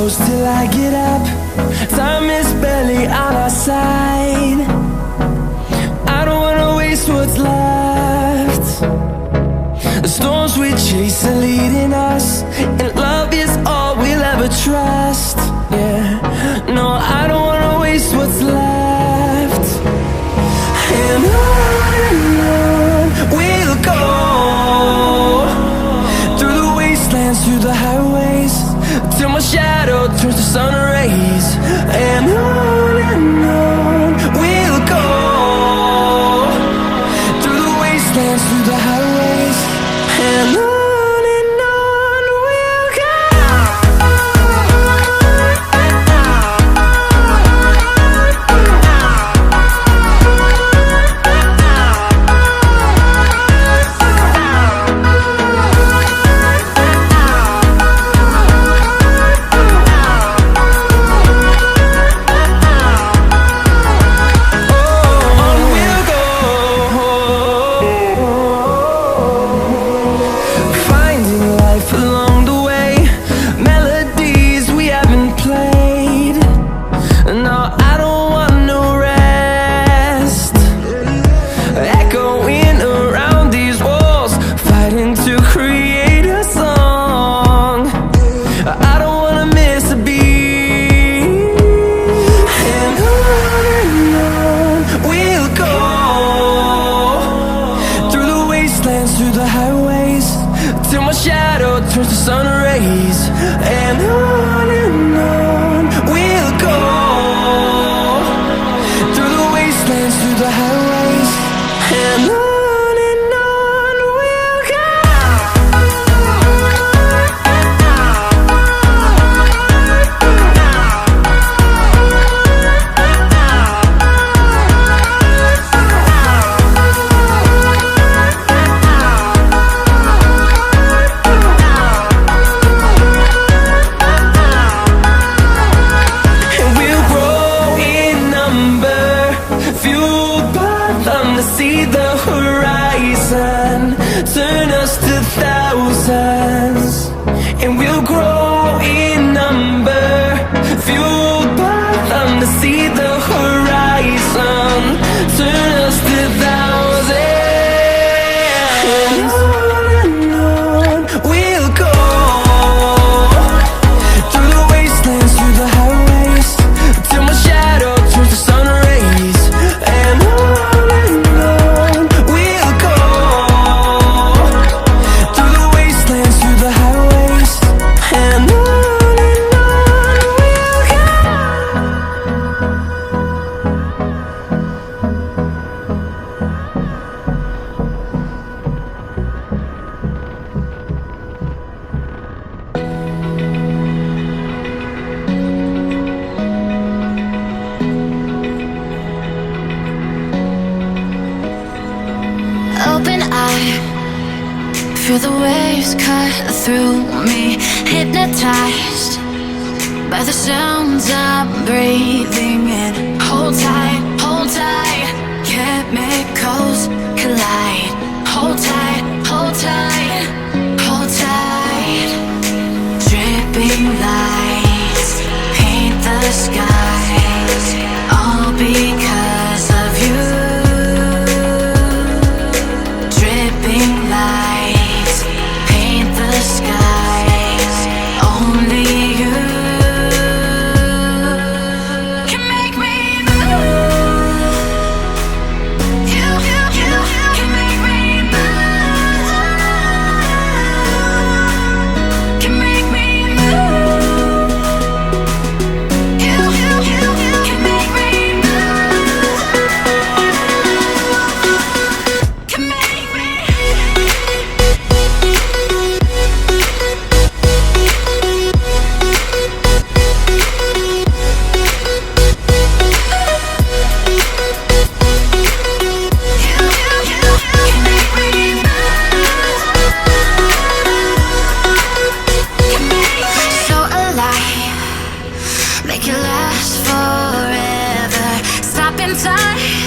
close till I get up. Time is barely on our side. I don't wanna waste what's left. The storms we chase are leading us, and love is all we'll ever trust. Yeah, no, I don't wanna waste what's left. And on we'll go, through the wastelands, through the highways, till my shadow turns to sun rays. And on we'll go, through the wastelands, through the highways, and on we'll go. Through the highways, till my shadow turns to sun rays. And on we'll go, through the wastelands, through the highways, and on we'll go. See the horizon, turn us to thousands, and we'll grow in number, fueled by them to see the horizon, turn us to thousands. And on we'll go, through the wastelands, through the highways, till my shadow turns to sun rays. And open eye, feel the waves cut through me, hypnotized by the sounds I'm breathing in. Hold tight, chemicals collide. Hold tight, hold tight, hold tight. Dripping lights paint the skies, all because of you. Dripping lights paint the skies, only you can make me move. You can make me move. Can make me move. You can make me move. Can make me. So alive, make it last forever. Stop in time.